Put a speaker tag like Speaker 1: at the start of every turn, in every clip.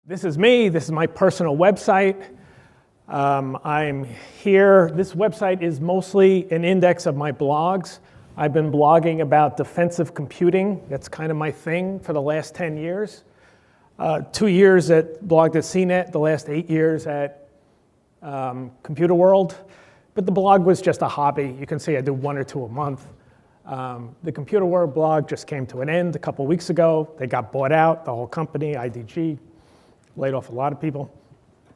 Speaker 1: This is me. This is my personal website. I'm here. This website is mostly an index of my blogs. I've been blogging about defensive computing. That's kind of my thing for the last 10 years. 2 years blogged at CNET, the last 8 years at Computer World. But the blog was just a hobby. You can see I do 1 or 2 a month. The Computer World blog just came to an end a couple weeks ago. They got bought out, the whole company, IDG, laid off a lot of people.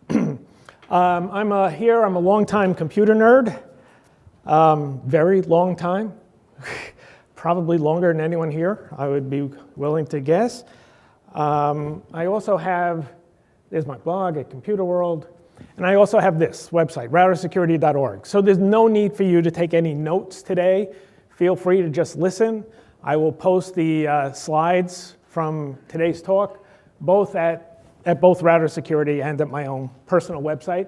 Speaker 1: I'm a long-time computer nerd, very long time, probably longer than anyone here, I would be willing to guess. I also have, there's my blog at Computer World, and I also have this website, routersecurity.org. So there's no need for you to take any notes today. Feel free to just listen. I will post the slides from today's talk, both at both Router Security and at my own personal website.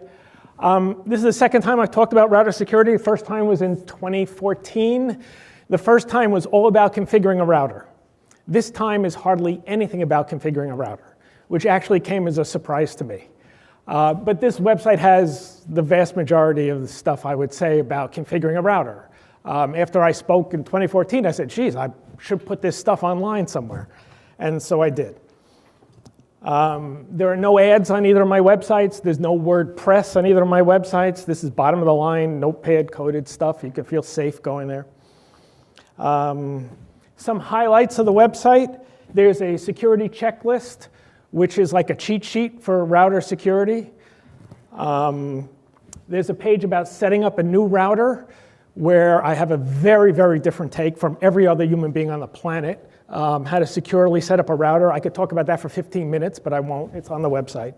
Speaker 1: This is the second time I've talked about router security. The first time was in 2014. The first time was all about configuring a router. This time is hardly anything about configuring a router, which actually came as a surprise to me. But this website has the vast majority of the stuff I would say about configuring a router. After I spoke in 2014, I said, geez, I should put this stuff online somewhere. And so I did. There are no ads on either of my websites. There's no WordPress on either of my websites. This is bottom of the line, notepad coded stuff. You can feel safe going there. Some highlights of the website. There's a security checklist, which is like a cheat sheet for router security. There's a page about setting up a new router, where I have a very, very different take from every other human being on the planet. How to securely set up a router. I could talk about that for 15 minutes, but I won't. It's on the website.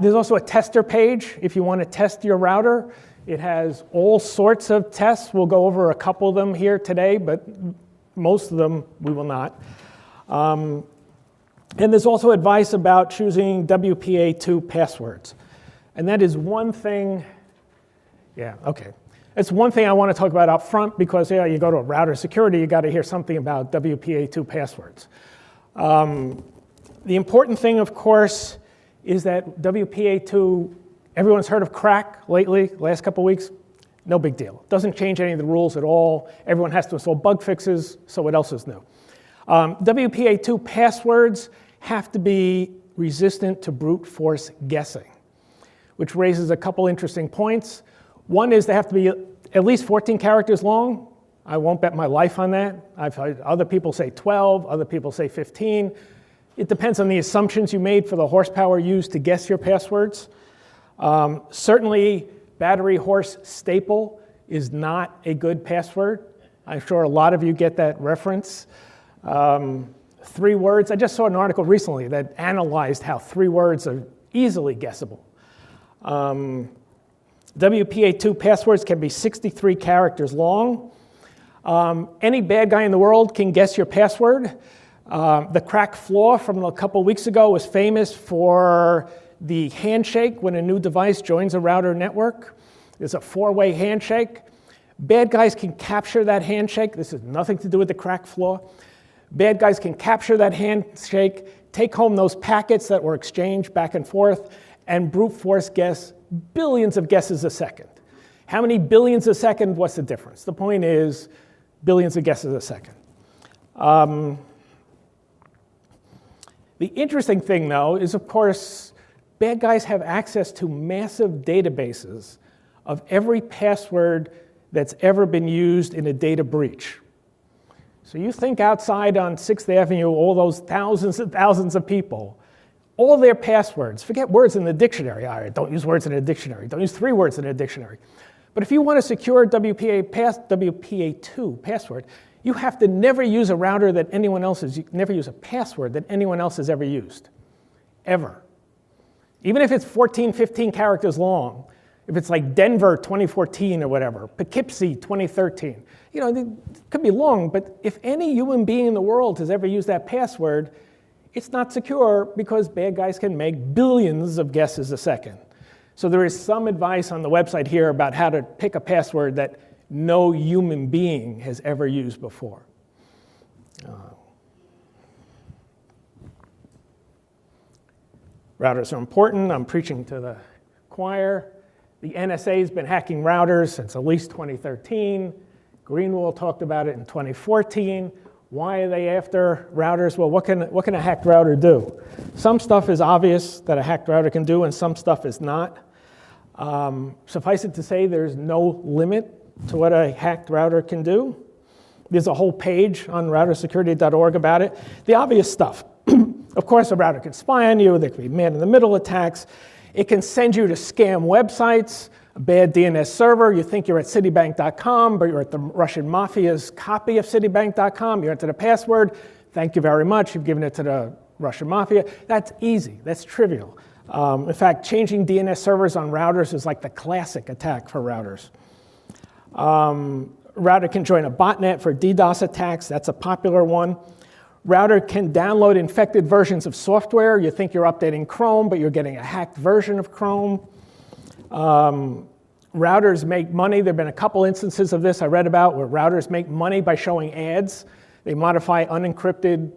Speaker 1: There's also a tester page if you want to test your router. It has all sorts of tests. We'll go over a couple of them here today, but most of them we will not. And there's also advice about choosing WPA2 passwords. And that is one thing, It's one thing I want to talk about up front because you go to a router security, you got to hear something about WPA2 passwords. The important thing, of course, is that WPA2, everyone's heard of crack lately, last couple weeks. No big deal. Doesn't change any of the rules at all. Everyone has to install bug fixes, so what else is new? WPA2 passwords have to be resistant to brute force guessing, which raises a couple interesting points. One is they have to be at least 14 characters long. I won't bet my life on that. I've heard other people say 12, other people say 15. It depends on the assumptions you made for the horsepower used to guess your passwords. Certainly, battery horse staple is not a good password. I'm sure a lot of you get that reference. 3 words. I just saw an article recently that analyzed how 3 words are easily guessable. WPA2 passwords can be 63 characters long. Any bad guy in the world can guess your password. The crack flaw from a couple weeks ago was famous for the handshake when a new device joins a router network. There's a 4-way handshake. Bad guys can capture that handshake. This has nothing to do with the crack flaw. Bad guys can capture that handshake, take home those packets that were exchanged back and forth, and brute force guess billions of guesses a second. How many billions a second? What's the difference? The point is billions of guesses a second. The interesting thing, though, is, of course, bad guys have access to massive databases of every password that's ever been used in a data breach. So you think outside on 6th Avenue, all those thousands and thousands of people, all their passwords, forget words in the dictionary. All right, don't use words in a dictionary. Don't use 3 words in a dictionary. But if you want to secure WPA2 password, you have to never use a router that anyone else has, never use a password that anyone else has ever used, ever. Even if it's 14, 15 characters long, if it's like Denver 2014 or whatever, Poughkeepsie 2013, it could be long, but if any human being in the world has ever used that password, it's not secure because bad guys can make billions of guesses a second. So there is some advice on the website here about how to pick a password that no human being has ever used before. Routers are important. I'm preaching to the choir. The NSA has been hacking routers since at least 2013. Greenwald talked about it in 2014. Why are they after routers? Well, what can a hacked router do? Some stuff is obvious that a hacked router can do, and some stuff is not. Suffice it to say, there's no limit to what a hacked router can do. There's a whole page on routersecurity.org about it. The obvious stuff. Of course, a router can spy on you. There can be man-in-the-middle attacks. It can send you to scam websites, a bad DNS server. You think you're at Citibank.com, but you're at the Russian mafia's copy of Citibank.com. You enter the password. Thank you very much. You've given it to the Russian mafia. That's easy. That's trivial. In fact, changing DNS servers on routers is like the classic attack for routers. Router can join a botnet for DDoS attacks. That's a popular one. Router can download infected versions of software. You think you're updating Chrome, but you're getting a hacked version of Chrome. Routers make money. There have been a couple instances of this I read about where routers make money by showing ads. They modify unencrypted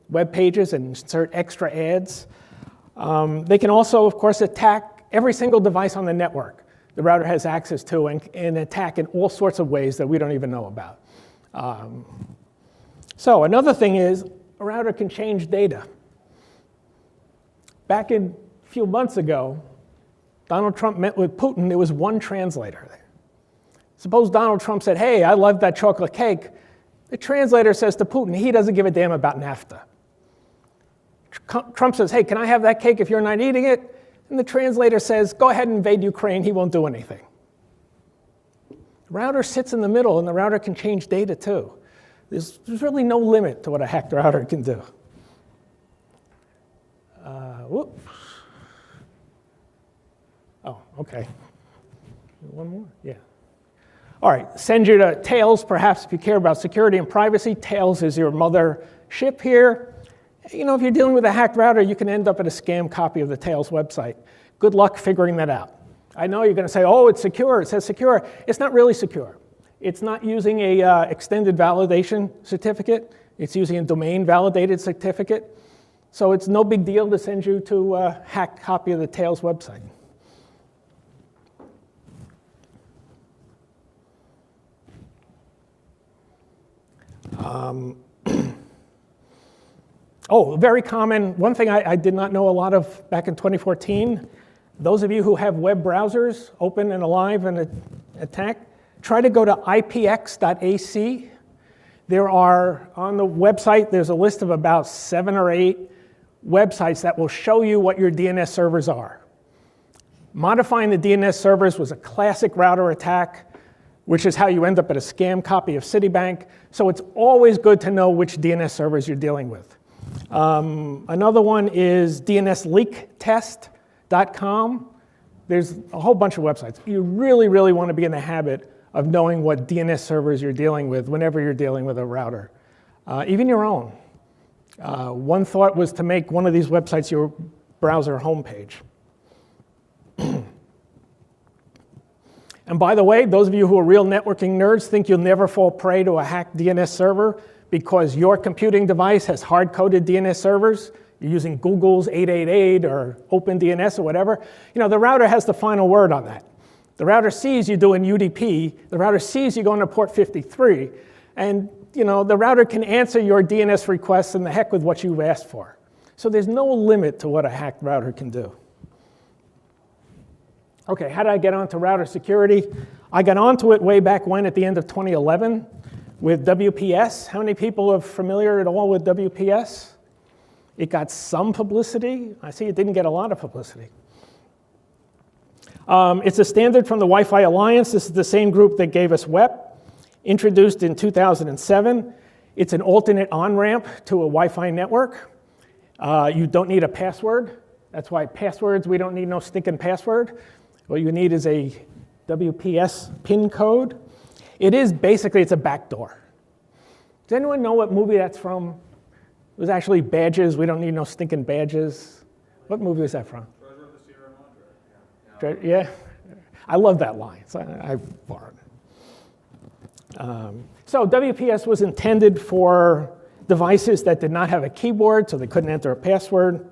Speaker 1: web pages and insert extra ads. They can also, of course, attack every single device on the network the router has access to and attack in all sorts of ways that we don't even know about. So another thing is a router can change data. Back a few months ago, Donald Trump met with Putin. There was one translator. Suppose Donald Trump said, hey, I love that chocolate cake. The translator says to Putin, he doesn't give a damn about NAFTA. Trump says, hey, can I have that cake if you're not eating it? And the translator says, go ahead and invade Ukraine. He won't do anything. The router sits in the middle, and the router can change data too. There's really no limit to what a hacked router can do. Whoop. Oh, OK. One more? Yeah. All right, send you to Tails, perhaps, if you care about security and privacy. Tails is your mother ship here. You know, if you're dealing with a hacked router, you can end up at a scam copy of the Tails website. Good luck figuring that out. I know you're going to say, oh, it's secure. It says secure. It's not really secure. It's not using a extended validation certificate. It's using a domain-validated certificate. So it's no big deal to send you to a hacked copy of the Tails website. Very common. One thing I did not know a lot of back in 2014, those of you who have web browsers open and alive and attack, try to go to ipx.ac. There are, on the website, there's a list of about 7 or 8 websites that will show you what your DNS servers are. Modifying the DNS servers was a classic router attack, which is how you end up at a scam copy of Citibank. So it's always good to know which DNS servers you're dealing with. Another one is dnsleaktest.com. There's a whole bunch of websites. You really, really want to be in the habit of knowing what DNS servers you're dealing with whenever you're dealing with a router, even your own. One thought was to make one of these websites your browser homepage. And by the way, those of you who are real networking nerds think you'll never fall prey to a hacked DNS server because your computing device has hard-coded DNS servers. You're using Google's 888 or OpenDNS or whatever. You know, the router has the final word on that. The router sees you doing UDP. The router sees you going to port 53. And you know, the router can answer your DNS requests and the heck with what you've asked for. So there's no limit to what a hacked router can do. OK, how did I get onto router security? I got onto it way back when, at the end of 2011, with WPS. How many people are familiar at all with WPS? It got some publicity. I see it didn't get a lot of publicity. It's a standard from the Wi-Fi Alliance. This is the same group that gave us WEP, introduced in 2007. It's an alternate on-ramp to a Wi-Fi network. You don't need a password. That's why passwords, we don't need no stinking password. What you need is a WPS PIN code. It is basically, it's a backdoor. Does anyone know what movie that's from? It was actually Badges. We don't need no stinking badges. What movie is that from?
Speaker 2: Treasure of the Sierra Madre.
Speaker 1: Yeah. I love that line, so I borrowed it. So WPS was intended for devices that did not have a keyboard, so they couldn't enter a password.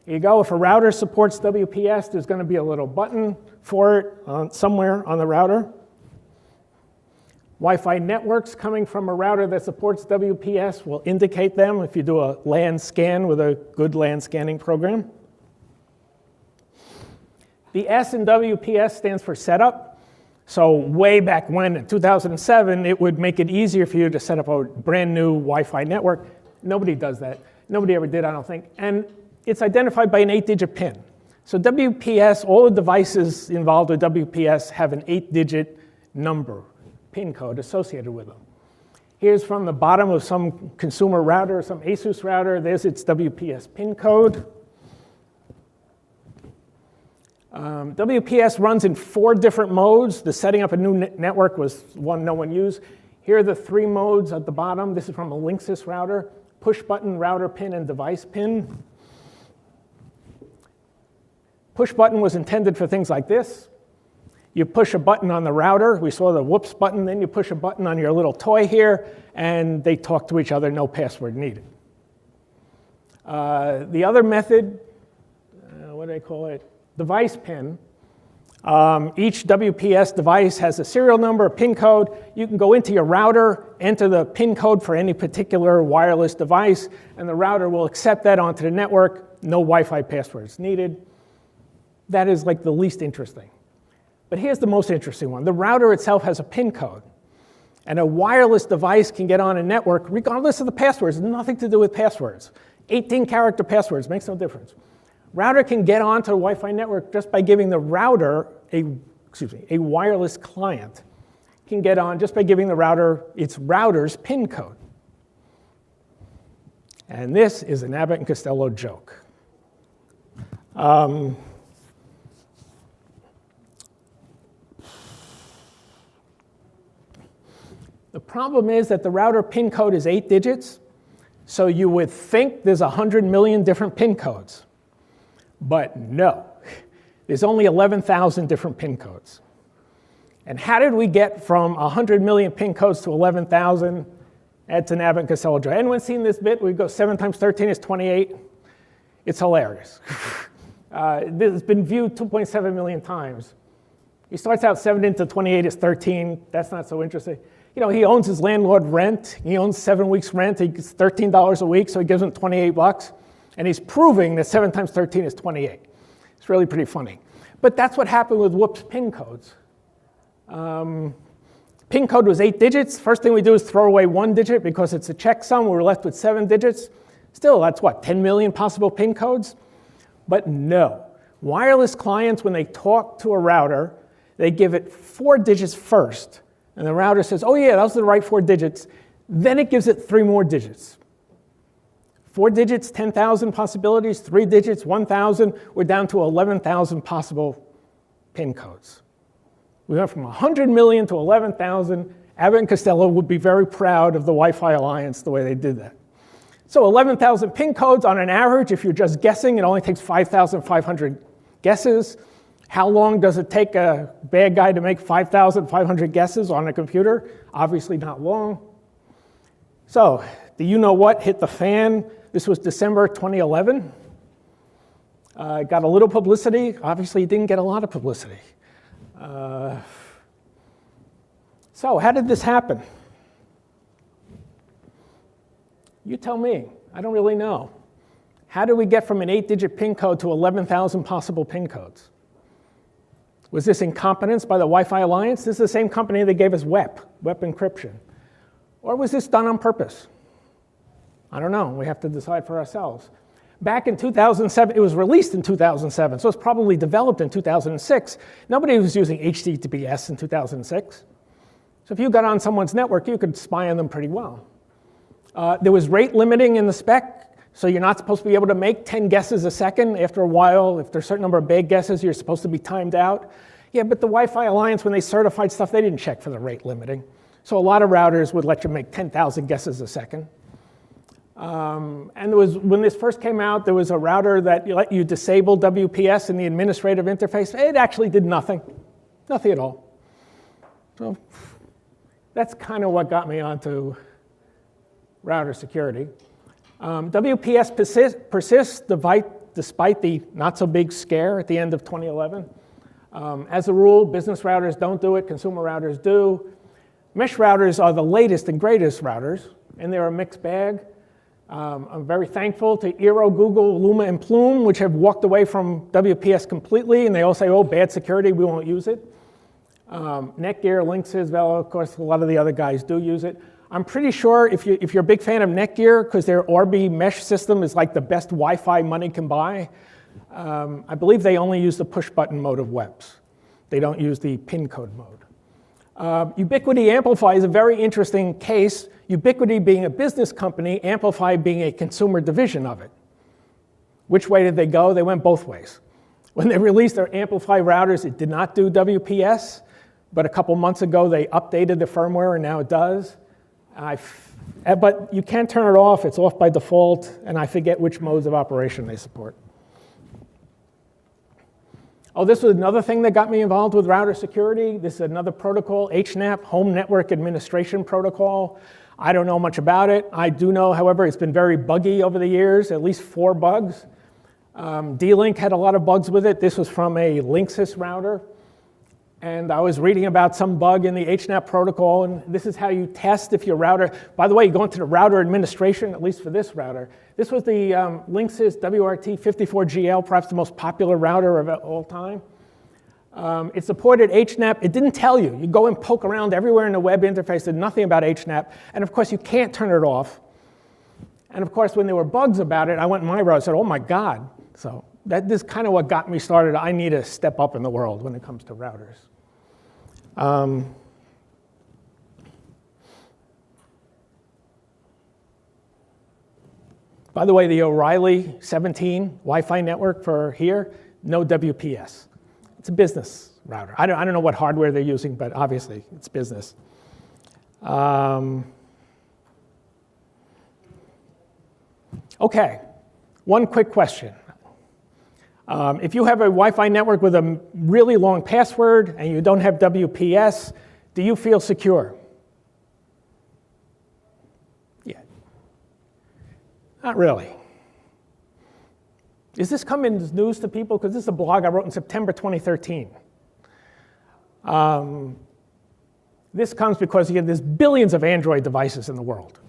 Speaker 1: Here you go. If a router supports WPS, there's going to be a little button for it somewhere on the router. Wi-Fi networks coming from a router that supports WPS will indicate them if you do a LAN scan with a good LAN scanning program. The S in WPS stands for setup. So way back when, in 2007, it would make it easier for you to set up a brand new Wi-Fi network. Nobody does that. Nobody ever did, I don't think. And it's identified by an 8-digit PIN. So WPS, all the devices involved with WPS have an 8-digit number, PIN code associated with them. Here's from the bottom of some consumer router, some ASUS router. There's its WPS PIN code. WPS runs in 4 different modes. The setting up a new network was one no one used. Here are the 3 modes at the bottom. This is from a Linksys router. Push button, router pin, and device pin. Push button was intended for things like this. You push a button on the router. We saw the whoops button. Then you push a button on your little toy here, and they talk to each other, no password needed. The other method, what do they call it? Device pin. Each WPS device has a serial number, a PIN code. You can go into your router, enter the PIN code for any particular wireless device, and the router will accept that onto the network. No Wi-Fi passwords needed. That is like the least interesting. But here's the most interesting one. The router itself has a PIN code. And a wireless device can get on a network regardless of the passwords. Nothing to do with passwords. 18-character passwords makes no difference. Router can get onto the Wi-Fi network just by giving the router a wireless client can get on just by giving the router its router's PIN code. And this is an Abbott and Costello joke. The problem is that the router PIN code is 8 digits, so you would think there's 100 million different PIN codes. But no, there's only 11,000 different PIN codes. And how did we get from 100 million PIN codes to 11,000? That's an Abbott and Costello joke. Anyone seen this bit? We go 7 times 13 is 28. It's hilarious. This has been viewed 2.7 million times. He starts out 7 into 28 is 13. That's not so interesting. You know, he owns his landlord rent. He owns 7 weeks rent. He gets $13 a week, so he gives him 28 bucks. And he's proving that 7 times 13 is 28. It's really pretty funny. But that's what happened with whoops PIN codes. PIN code was 8 digits. First thing we do is throw away 1 digit because it's a checksum. We're left with 7 digits. Still, that's what, 10 million possible PIN codes? But no. Wireless clients, when they talk to a router, they give it 4 digits first. And the router says, oh yeah, those are the right 4 digits. Then it gives it 3 more digits. 4 digits, 10,000 possibilities. 3 digits, 1,000. We're down to 11,000 possible PIN codes. We went from 100 million to 11,000. Abbott and Costello would be very proud of the Wi-Fi Alliance the way they did that. So 11,000 PIN codes on an average. If you're just guessing, it only takes 5,500 guesses. How long does it take a bad guy to make 5,500 guesses on a computer? Obviously not long. So the you-know-what hit the fan. This was December 2011. Got a little publicity. Obviously, it didn't get a lot of publicity. So how did this happen? You tell me. I don't really know. How did we get from an 8-digit PIN code to 11,000 possible PIN codes? Was this incompetence by the Wi-Fi Alliance? This is the same company that gave us WEP encryption. Or was this done on purpose? I don't know. We have to decide for ourselves. Back in 2007, it was released in 2007, so it's probably developed in 2006. Nobody was using HTTPS in 2006. So if you got on someone's network, you could spy on them pretty well. There was rate limiting in the spec, so you're not supposed to be able to make 10 guesses a second. After a while, if there's a certain number of bad guesses, you're supposed to be timed out. Yeah, but the Wi-Fi Alliance, when they certified stuff, they didn't check for the rate limiting. So a lot of routers would let you make 10,000 guesses a second. And there was, when this first came out, there was a router that let you disable WPS in the administrative interface. It actually did nothing. Nothing at all. So that's kind of what got me onto router security. WPS persists despite the not-so-big scare at the end of 2011. As a rule, business routers don't do it, consumer routers do. Mesh routers are the latest and greatest routers, and they're a mixed bag. I'm very thankful to Eero, Google, Luma, and Plume, which have walked away from WPS completely, and they all say, oh, bad security, we won't use it. Netgear, Linksys, well, of course, a lot of the other guys do use it. I'm pretty sure if you're a big fan of Netgear, because their Orbi mesh system is like the best Wi-Fi money can buy, I believe they only use the push-button mode of webs. They don't use the pin code mode. Ubiquity Amplify is a very interesting case. Ubiquity being a business company, Amplify being a consumer division of it. Which way did they go? They went both ways. When they released their Amplify routers, it did not do WPS, but a couple months ago they updated the firmware and now it does. But you can't turn it off, it's off by default, and I forget which modes of operation they support. Oh, this was another thing that got me involved with router security. This is another protocol, HNAP, Home Network Administration Protocol. I don't know much about it. I do know, however, it's been very buggy over the years, at least 4 bugs. D-Link had a lot of bugs with it. This was from a Linksys router. And I was reading about some bug in the HNAP protocol, and this is how you test if your router, by the way, you go into the router administration, at least for this router. This was the Linksys WRT54GL, perhaps the most popular router of all time. It supported HNAP. It didn't tell you. You go and poke around everywhere in the web interface, did nothing about HNAP, and of course you can't turn it off. And of course when there were bugs about it, I went in my router and said, oh my God. So this is kind of what got me started. I need to step up in the world when it comes to routers. By the way, the O'Reilly 17 Wi-Fi network for here, no WPS. It's a business router. I don't know what hardware they're using, but obviously it's business. Okay, one quick question. If you have a Wi-Fi network with a really long password and you don't have WPS, do you feel secure? Yeah. Not really. Is this coming as news to people? Because this is a blog I wrote in September 2013. This comes because there's billions of Android devices in the world.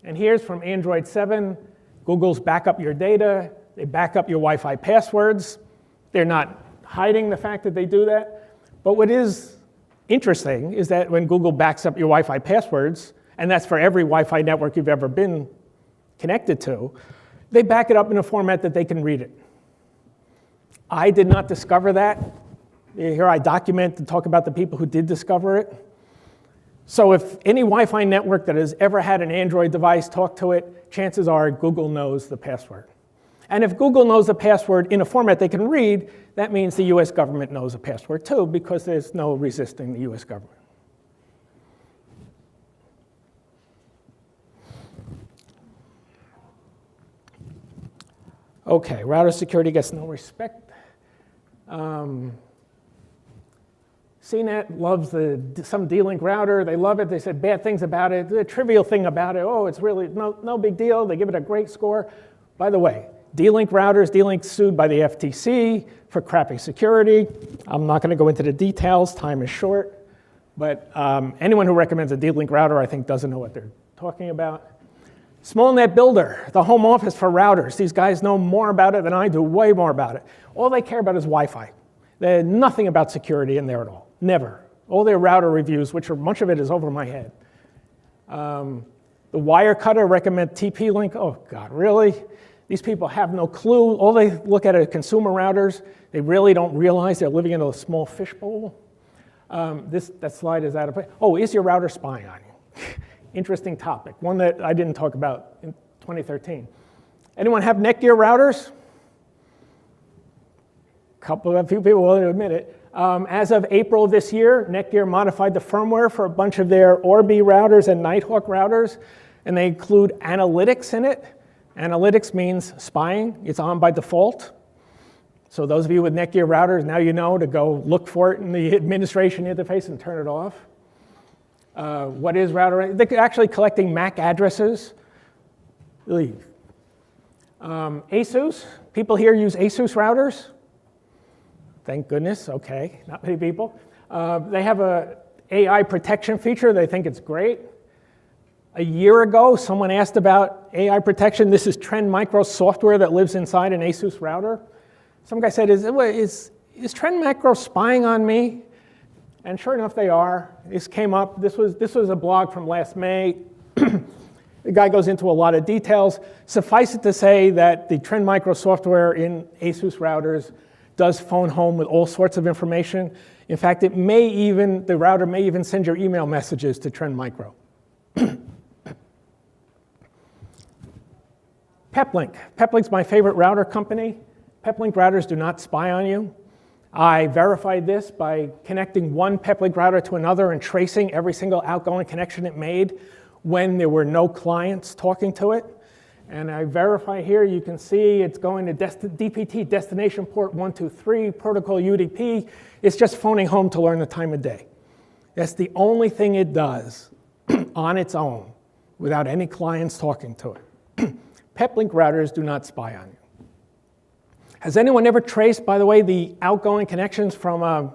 Speaker 1: And here's from Android 7. Google's back up your data. They back up your Wi-Fi passwords. They're not hiding the fact that they do that. But what is interesting is that when Google backs up your Wi-Fi passwords, and that's for every Wi-Fi network you've ever been connected to, they back it up in a format that they can read it. I did not discover that. Here I document and talk about the people who did discover it. So if any Wi-Fi network that has ever had an Android device talk to it, chances are Google knows the password. And if Google knows the password in a format they can read, that means the US government knows the password too, because there's no resisting the US government. Okay, router security gets no respect. CNET loves some D-Link router. They love it. They said bad things about it. The trivial thing about it, oh, it's really no big deal. They give it a great score. By the way, D-Link routers, D-Link sued by the FTC for crappy security. I'm not going to go into the details. Time is short. But anyone who recommends a D-Link router, I think, doesn't know what they're talking about. SmallNet Builder, the home office for routers. These guys know more about it than I do, way more about it. All they care about is Wi-Fi. There's nothing about security in there at all. Never. All their router reviews, which are much of it is over my head. The Wirecutter recommend TP-Link. Oh, God, really? These people have no clue. All they look at are consumer routers. They really don't realize they're living in a small fishbowl. That slide is out of place. Oh, is your router spying on you? Interesting topic, one that I didn't talk about in 2013. Anyone have Netgear routers? A few people will admit it. As of April of this year, Netgear modified the firmware for a bunch of their Orbi routers and Nighthawk routers, and they include analytics in it. Analytics means spying. It's on by default. So those of you with Netgear routers, now you know to go look for it in the administration interface and turn it off. What is router? They're actually collecting MAC addresses. ASUS, people here use ASUS routers. Thank goodness, okay, not many people. They have a AI protection feature, they think it's great. A year ago, someone asked about AI protection. This is Trend Micro software that lives inside an ASUS router. Some guy said, is Trend Micro spying on me? And sure enough, they are. This came up, this was a blog from last May. The guy goes into a lot of details. Suffice it to say that the Trend Micro software in ASUS routers does phone home with all sorts of information. In fact, the router may even send your email messages to Trend Micro. Peplink. Peplink's my favorite router company. Peplink routers do not spy on you. I verified this by connecting one Peplink router to another and tracing every single outgoing connection it made when there were no clients talking to it. And I verify here, you can see it's going to DPT, destination port 123, protocol UDP. It's just phoning home to learn the time of day. That's the only thing it does on its own without any clients talking to it. Peplink routers do not spy on you. Has anyone ever traced, by the way, the outgoing connections from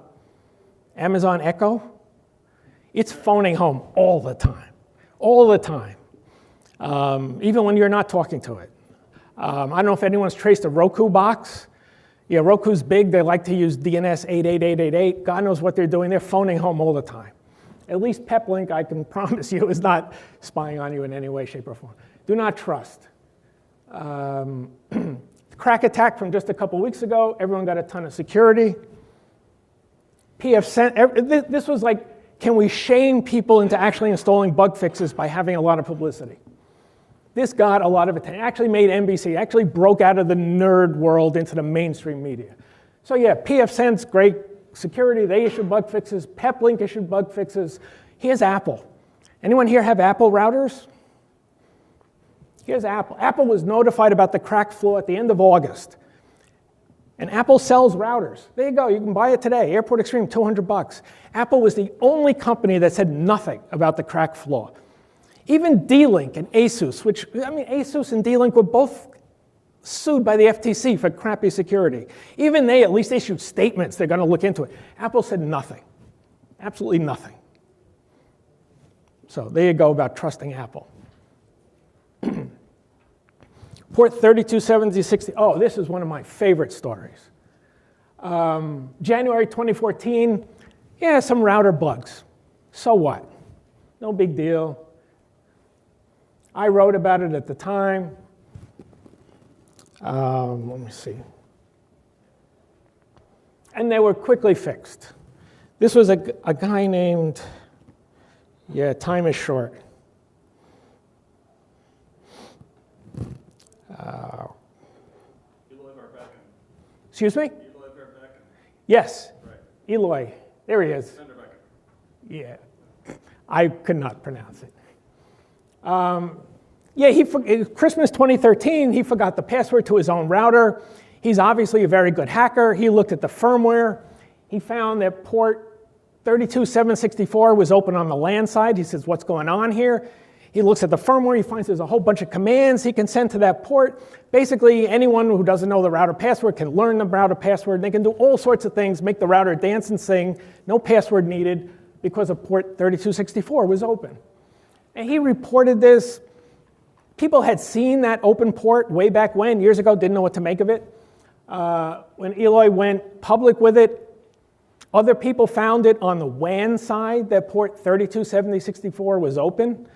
Speaker 1: Amazon Echo? It's phoning home all the time, even when you're not talking to it. I don't know if anyone's traced a Roku box. Yeah, Roku's big. They like to use DNS 88888. God knows what they're doing. They're phoning home all the time. At least Peplink, I can promise you, is not spying on you in any way, shape, or form. Do not trust. Crack attack from just a couple weeks ago. Everyone got a ton of security. PFSense. This was like, can we shame people into actually installing bug fixes by having a lot of publicity? This got a lot of attention. Actually made NBC. Actually broke out of the nerd world into the mainstream media. So yeah, PFSense, great security. They issued bug fixes. Peplink issued bug fixes. Here's Apple. Anyone here have Apple routers? Here's Apple. Apple was notified about the crack flaw at the end of August. And Apple sells routers. There you go, you can buy it today. Airport Extreme, $200. Apple was the only company that said nothing about the crack flaw. Even D-Link and Asus, Asus and D-Link were both sued by the FTC for crappy security. Even they at least issued statements they're going to look into it. Apple said nothing, absolutely nothing. So there you go about trusting Apple. Port 327060. Oh, this is one of my favorite stories. January 2014, yeah, some router bugs. So what? No big deal. I wrote about it at the time. Let me see. And they were quickly fixed. This was a guy named, yeah, time is short. Excuse me? Yes, right. Eloy. There he is. Yeah, I could not pronounce it. Christmas 2013, he forgot the password to his own router. He's obviously a very good hacker. He looked at the firmware. He found that port 32764 was open on the LAN side. He says, what's going on here? He looks at the firmware, he finds there's a whole bunch of commands he can send to that port. Basically, anyone who doesn't know the router password can learn the router password. They can do all sorts of things, make the router dance and sing, no password needed, because of port 3264 was open. And he reported this. People had seen that open port way back when, years ago, didn't know what to make of it. When Eloy went public with it, other people found it on the WAN side, that port 327064 was open.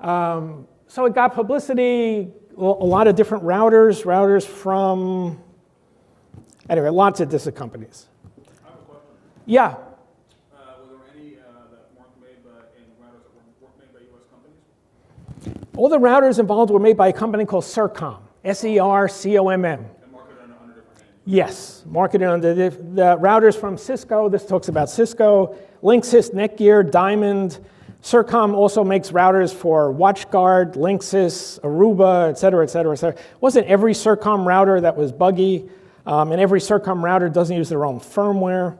Speaker 1: So it got publicity, a lot of different routers from, anyway, lots of different companies.
Speaker 2: I have a question.
Speaker 1: Yeah.
Speaker 2: Were there any that weren't made routers that weren't made by U.S. companies?
Speaker 1: All the routers involved were made by a company called Sercomm, S-E-R-C-O-M-M.
Speaker 2: And marketed under different names?
Speaker 1: Yes, marketed under the routers from Cisco. This talks about Cisco, Linksys, Netgear, Diamond. Sercomm also makes routers for WatchGuard, Linksys, Aruba, et cetera, et cetera, et cetera. Wasn't every Sercomm router that was buggy, and every Sercomm router doesn't use their own firmware.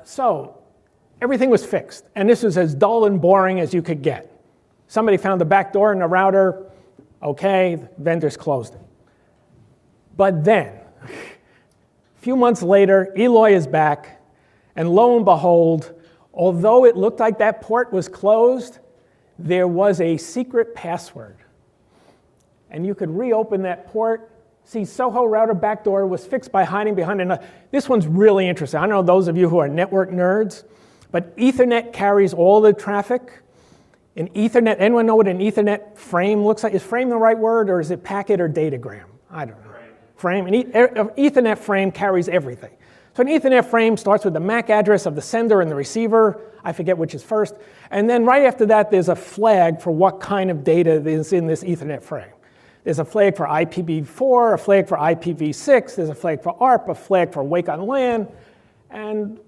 Speaker 1: So everything was fixed, and this was as dull and boring as you could get. Somebody found a back door in the router, Okay, vendors closed it. But then, a few months later, Eloy is back, and lo and behold, although it looked like that port was closed, there was a secret password. And you could reopen that port. See, Soho router backdoor was fixed by hiding behind another. This one's really interesting. I don't know those of you who are network nerds, but Ethernet carries all the traffic. In Ethernet, anyone know what an Ethernet frame looks like? Is frame the right word, or is it packet or datagram? I don't know. Frame. An Ethernet frame carries everything. So an Ethernet frame starts with the MAC address of the sender and the receiver. I forget which is first. And then right after that, there's a flag for what kind of data is in this Ethernet frame. There's a flag for IPv4, a flag for IPv6, there's a flag for ARP, a flag for Wake on LAN. And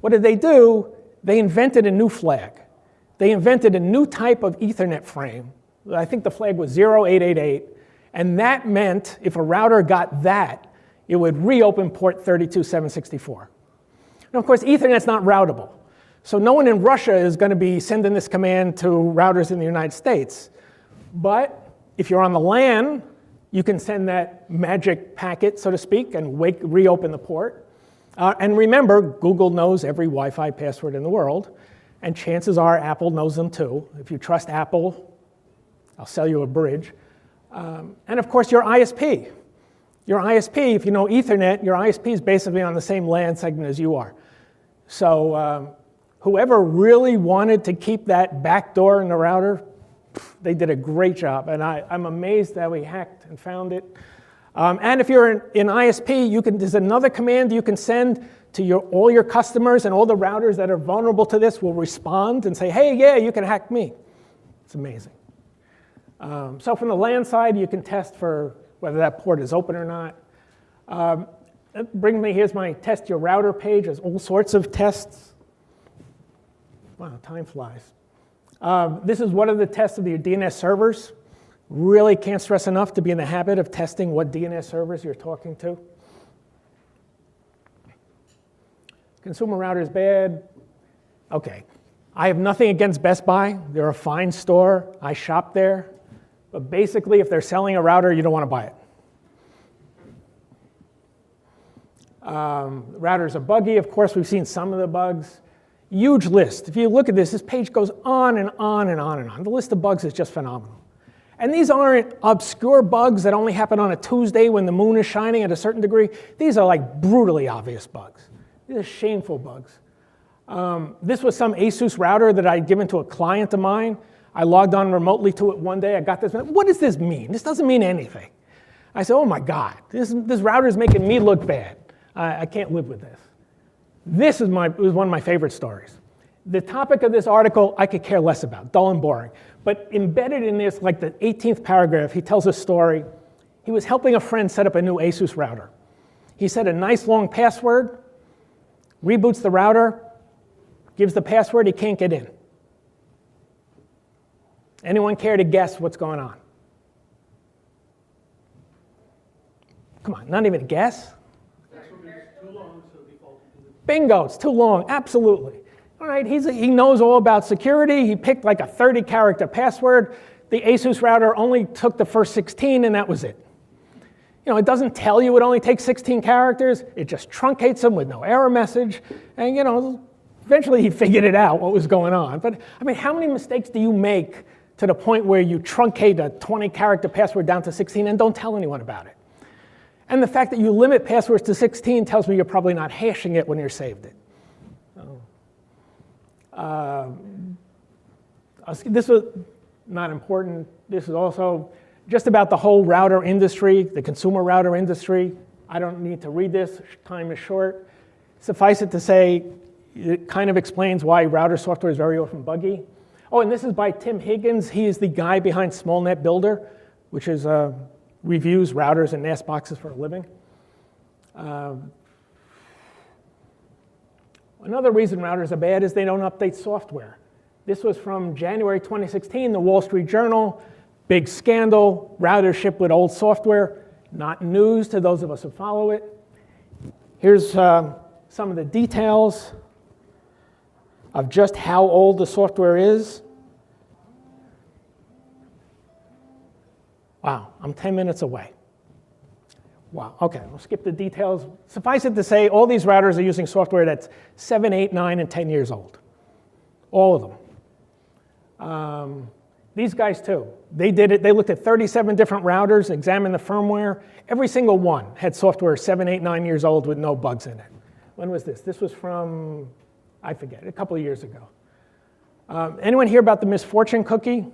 Speaker 1: what did they do? They invented a new flag. They invented a new type of Ethernet frame. I think the flag was 0888. And that meant if a router got that, it would reopen port 32764. Now, of course, Ethernet's not routable. So no one in Russia is going to be sending this command to routers in the United States. But if you're on the LAN, you can send that magic packet, so to speak, and reopen the port. And remember, Google knows every Wi-Fi password in the world, and chances are Apple knows them too. If you trust Apple, I'll sell you a bridge. And of course, your ISP. Your ISP, if you know Ethernet, your ISP is basically on the same LAN segment as you are. So whoever really wanted to keep that backdoor in the router, they did a great job, and I'm amazed that we hacked and found it. And if you're in ISP, there's another command you can send to all your customers, and all the routers that are vulnerable to this will respond and say, hey, yeah, you can hack me. It's amazing. So from the LAN side, you can test for whether that port is open or not. Here's my test your router page. There's all sorts of tests. Wow, time flies. This is one of the tests of your DNS servers. Really can't stress enough to be in the habit of testing what DNS servers you're talking to. Consumer router is bad. Okay, I have nothing against Best Buy. They're a fine store. I shop there. But basically, if they're selling a router, you don't want to buy it. Routers are buggy. Of course, we've seen some of the bugs. Huge list. If you look at this page goes on and on and on and on. The list of bugs is just phenomenal. And these aren't obscure bugs that only happen on a Tuesday when the moon is shining at a certain degree. These are like brutally obvious bugs. These are shameful bugs. This was some ASUS router that I'd given to a client of mine. I logged on remotely to it one day. I got this. What does this mean? This doesn't mean anything. I said, oh my God, this router is making me look bad. I can't live with this. This was one of my favorite stories. The topic of this article, I could care less about, dull and boring. But embedded in this, like the 18th paragraph, he tells a story. He was helping a friend set up a new ASUS router. He set a nice long password, reboots the router, gives the password, he can't get in. Anyone care to guess what's going on? Come on, not even a guess? Bingo, it's too long, absolutely. All right, he knows all about security. He picked like a 30-character password. The ASUS router only took the first 16, and that was it. You know, it doesn't tell you it only takes 16 characters. It just truncates them with no error message. And, you know, eventually he figured it out, what was going on. But, I mean, how many mistakes do you make to the point where you truncate a 20-character password down to 16 and don't tell anyone about it? And the fact that you limit passwords to 16 tells me you're probably not hashing it when you saved it. This was not important. This is also just about the whole router industry, the consumer router industry. I don't need to read this. Time is short. Suffice it to say, it kind of explains why router software is very often buggy. Oh, and this is by Tim Higgins. He is the guy behind SmallNet Builder, which is reviews routers and NAS boxes for a living. Another reason routers are bad is they don't update software. This was from January 2016, the Wall Street Journal. Big scandal, routers ship with old software. Not news to those of us who follow it. Here's some of the details of just how old the software is. Wow, I'm 10 minutes away. Wow, okay, we'll skip the details. Suffice it to say, all these routers are using software that's 7, 8, 9, and 10 years old. All of them. These guys too. They did it. They looked at 37 different routers, examined the firmware. Every single one had software 7, 8, 9 years old with no bugs in it. When was this? This was from, I forget, a couple of years ago. Anyone hear about the misfortune cookie?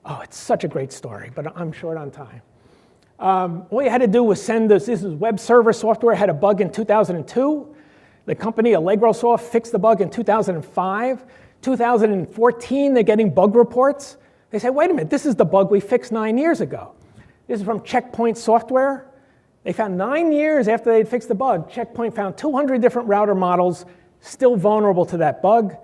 Speaker 1: Oh, it's such a great story, but I'm short on time. All you had to do was send this is web server software, had a bug in 2002. The company, AllegroSoft, fixed the bug in 2005. 2014, they're getting bug reports. They say, wait a minute, this is the bug we fixed 9 years ago. This is from Checkpoint Software. They found 9 years after they'd fixed the bug, Checkpoint found 200 different router models still vulnerable to that bug.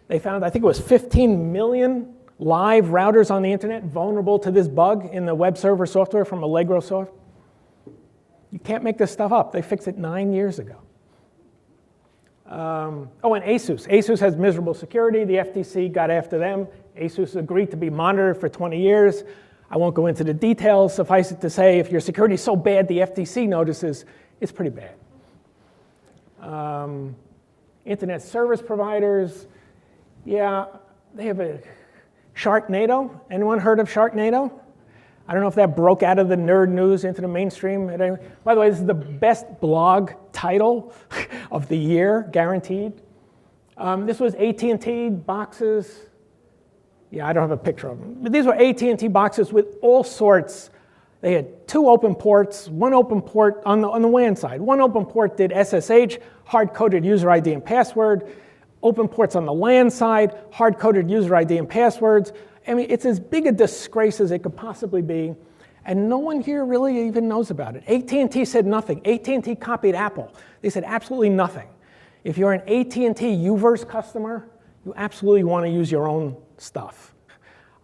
Speaker 1: They found, I think it was 15 million live routers on the internet vulnerable to this bug in the web server software from AllegroSoft. You can't make this stuff up. They fixed it 9 years ago. And ASUS. ASUS has miserable security. The FTC got after them. ASUS agreed to be monitored for 20 years. I won't go into the details. Suffice it to say, if your security is so bad the FTC notices, it's pretty bad. Internet service providers, yeah, they have a Sharknado. Anyone heard of Sharknado? I don't know if that broke out of the nerd news into the mainstream. By the way, this is the best blog title of the year, guaranteed. This was AT&T boxes. Yeah, I don't have a picture of them. But these were AT&T boxes with all sorts. They had 2 open ports, 1 open port on the WAN side. 1 open port did SSH, hard-coded user ID and password. Open ports on the LAN side, hard-coded user ID and passwords. I mean, it's as big a disgrace as it could possibly be, and no one here really even knows about it. AT&T said nothing. AT&T copied Apple. They said absolutely nothing. If you're an AT&T Uverse customer, you absolutely want to use your own stuff.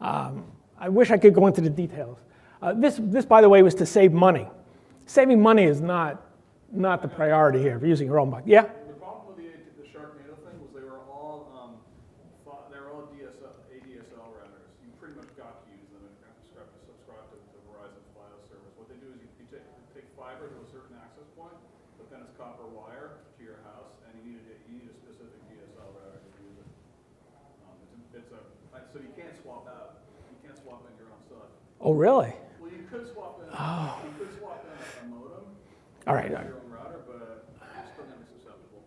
Speaker 1: I wish I could go into the details. This, by the way, was to save money. Saving money is not the priority here for using your own money. Yeah?
Speaker 2: The problem with the Sharknado thing was they were all ADSL routers. You pretty much got to use them and subscribe to Verizon's FiOS service. What they do is you take fiber to a certain access point, but then it's copper wire to your house, and you need a specific DSL router to use it. So you can't swap out. You can't swap in your own stuff.
Speaker 1: Oh, really?
Speaker 2: Well, you could swap in. You could swap in a modem.
Speaker 1: All right.
Speaker 2: Your own router, but it's still going to be susceptible.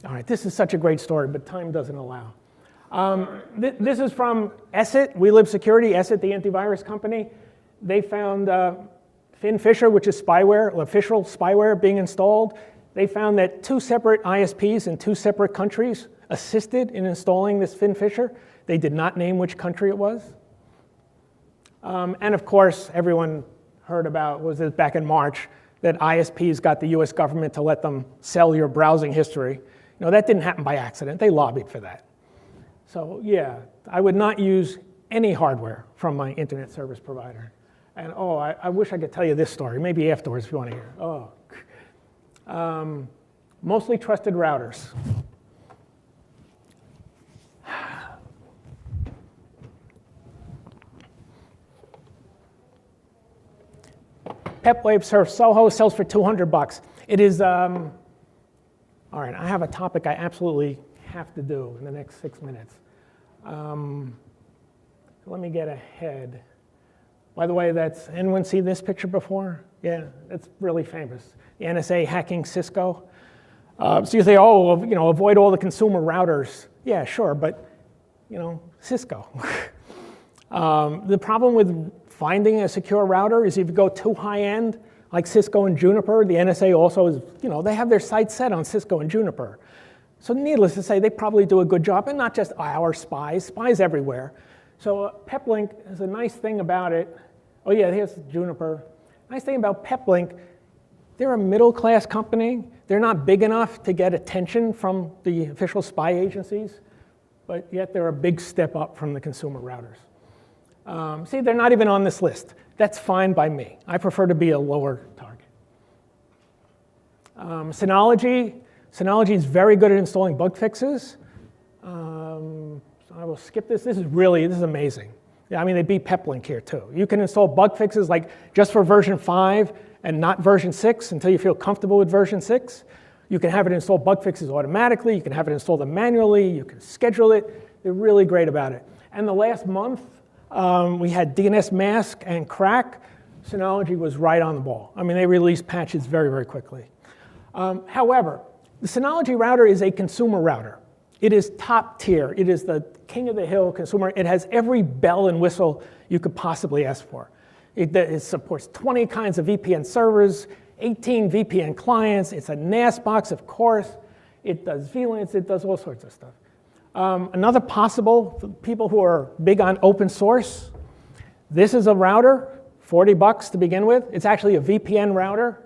Speaker 1: All right, this is such a great story, but time doesn't allow. This is from Esset, We Live Security, Esset, the antivirus company. They found Finn Fisher, which is spyware, official spyware being installed. They found that 2 separate ISPs in 2 separate countries assisted in installing this Finn Fisher. They did not name which country it was. And of course, everyone heard about, was it back in March, that ISPs got the US government to let them sell your browsing history. You know, that didn't happen by accident. They lobbied for that. So yeah, I would not use any hardware from my internet service provider. And I wish I could tell you this story, maybe afterwards if you want to hear. Mostly trusted routers. PepWave Surf Soho sells for $200. It is, all right, I have a topic I absolutely have to do in the next 6 minutes. Let me get ahead. By the way, anyone see this picture before? Yeah, it's really famous. The NSA hacking Cisco. So you say, avoid all the consumer routers. Yeah, sure, but, Cisco. The problem with finding a secure router is if you go too high-end, like Cisco and Juniper, the NSA also is, they have their sights set on Cisco and Juniper. So needless to say, they probably do a good job, and not just our spies everywhere. So PepLink is a nice thing about it. Oh yeah, here's Juniper. Nice thing about PepLink, they're a middle-class company. They're not big enough to get attention from the official spy agencies, but yet they're a big step up from the consumer routers. See, they're not even on this list. That's fine by me. I prefer to be a lower target. Synology is very good at installing bug fixes. I will skip this. This is amazing. Yeah, I mean, they beat Peplink here too. You can install bug fixes like just for version 5 and not version 6 until you feel comfortable with version 6. You can have it install bug fixes automatically. You can have it install them manually. You can schedule it. They're really great about it. And the last month, we had DNS mask and crack. Synology was right on the ball. I mean, they released patches very, very quickly. However, the Synology router is a consumer router. It is top tier. It is the king of the hill consumer. It has every bell and whistle you could possibly ask for. It supports 20 kinds of VPN servers, 18 VPN clients. It's a NAS box, of course. It does VLANs. It does all sorts of stuff. Another possible, for people who are big on open source, this is a router, $40 to begin with. It's actually a VPN router,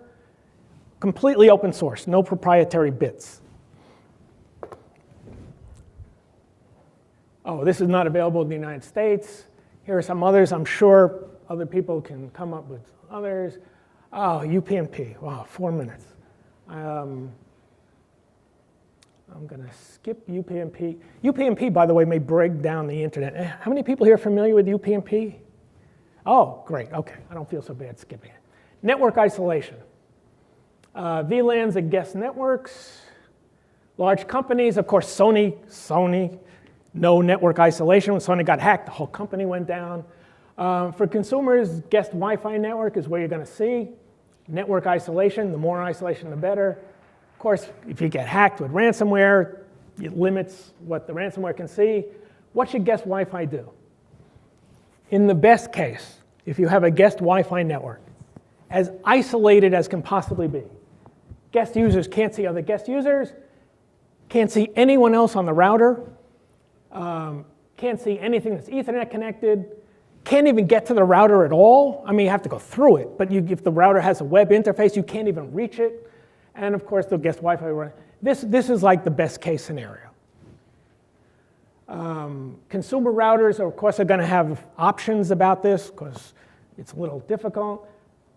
Speaker 1: completely open source, no proprietary bits. Oh, this is not available in the United States. Here are some others. I'm sure other people can come up with others. Oh, UPnP. Wow, 4 minutes. I'm going to skip UPnP. UPnP, by the way, may break down the internet. How many people here are familiar with UPnP? Oh, great. OK, I don't feel so bad skipping it. Network isolation. VLANs and guest networks. Large companies, of course, Sony. No network isolation. When Sony got hacked, the whole company went down. For consumers, guest Wi-Fi network is where you're going to see network isolation. The more isolation, the better. Of course, if you get hacked with ransomware, it limits what the ransomware can see. What should guest Wi-Fi do? In the best case, if you have a guest Wi-Fi network, as isolated as can possibly be, guest users can't see other guest users, can't see anyone else on the router, can't see anything that's Ethernet connected, can't even get to the router at all. I mean, you have to go through it, but if the router has a web interface, you can't even reach it. And of course, the guest Wi-Fi run. This is like the best case scenario. Consumer routers, of course, are going to have options about this because it's a little difficult.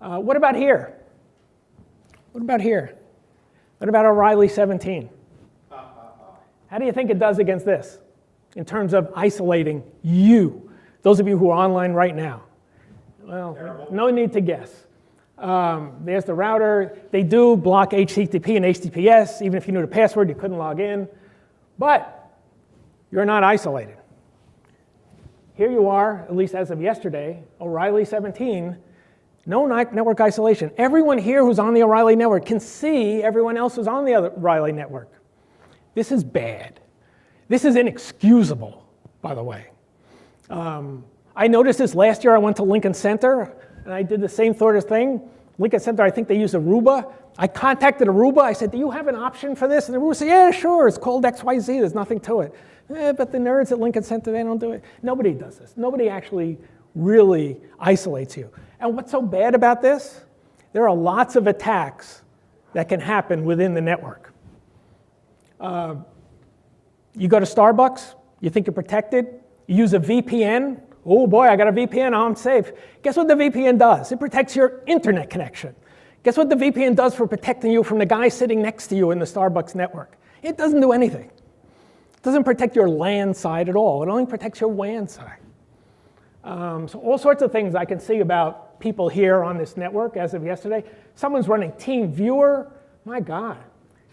Speaker 1: What about here? What about here? What about O'Reilly 17? How do you think it does against this in terms of isolating you? Those of you who are online right now. Well, terrible. No need to guess. There's the router. They do block HTTP and HTTPS. Even if you knew the password, you couldn't log in. But you're not isolated. Here you are, at least as of yesterday, O'Reilly 17, no network isolation. Everyone here who's on the O'Reilly network can see everyone else who's on the other O'Reilly network. This is bad. This is inexcusable, by the way. I noticed this last year. I went to Lincoln Center, and I did the same sort of thing. Lincoln Center, I think they use Aruba. I contacted Aruba. I said, do you have an option for this? And Aruba said, yeah, sure. It's called XYZ. There's nothing to it. But the nerds at Lincoln Center, they don't do it. Nobody does this. Nobody actually really isolates you. And what's so bad about this? There are lots of attacks that can happen within the network. You go to Starbucks. You think you're protected. You use a VPN. Oh boy, I got a VPN, I'm safe. Guess what the VPN does? It protects your internet connection. Guess what the VPN does for protecting you from the guy sitting next to you in the Starbucks network? It doesn't do anything. It doesn't protect your LAN side at all. It only protects your WAN side. So all sorts of things I can see about people here on this network as of yesterday. Someone's running TeamViewer. My God.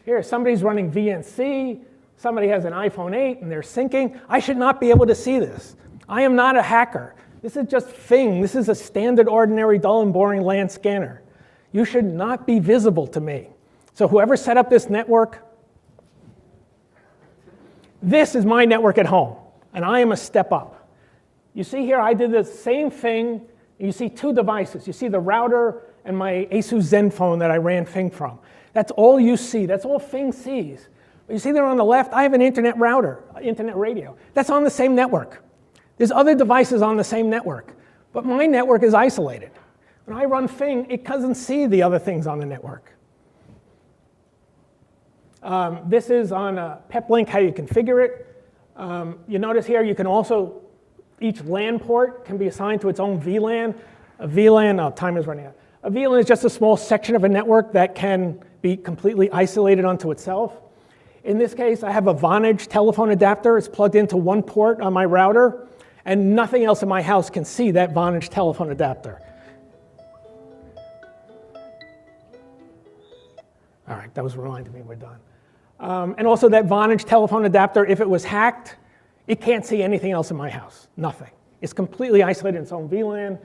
Speaker 1: Here, somebody's running VNC. Somebody has an iPhone 8 and they're syncing. I should not be able to see this. I am not a hacker. This is just Fing. This is a standard, ordinary, dull and boring LAN scanner. You should not be visible to me. So whoever set up this network, this is my network at home, and I am a step up. You see here, I did the same thing. You see two devices. You see the router and my Asus Zenfone that I ran Fing from. That's all you see. That's all Fing sees. But you see there on the left, I have an internet router, internet radio. That's on the same network. There's other devices on the same network, but my network is isolated. When I run Fing, it doesn't see the other things on the network. This is on Peplink, how you configure it. You notice here you can also, each LAN port can be assigned to its own VLAN. A VLAN, time is running out. A VLAN is just a small section of a network that can be completely isolated unto itself. In this case, I have a Vonage telephone adapter. It's plugged into one port on my router. and nothing else in my house can see that Vonage telephone adapter. All right, that was reminding me we're done. And also that Vonage telephone adapter, if it was hacked, it can't see anything else in my house, nothing. It's completely isolated in its own VLAN.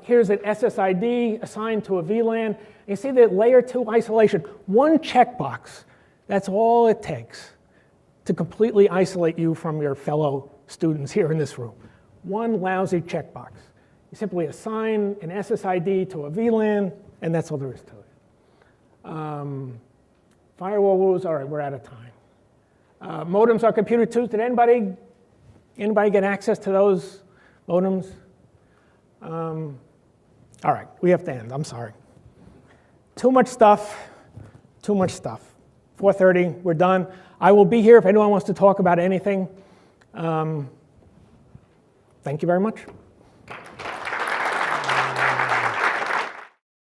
Speaker 1: Here's an SSID assigned to a VLAN. You see that layer 2 isolation, one checkbox, that's all it takes to completely isolate you from your fellow students here in this room. One lousy checkbox. You simply assign an SSID to a VLAN, and that's all there is to it. Firewall rules, all right, we're out of time. Modems are computer too. Did anybody get access to those modems? All right, we have to end, I'm sorry. Too much stuff, 4:30, we're done. I will be here if anyone wants to talk about anything. Thank you very much.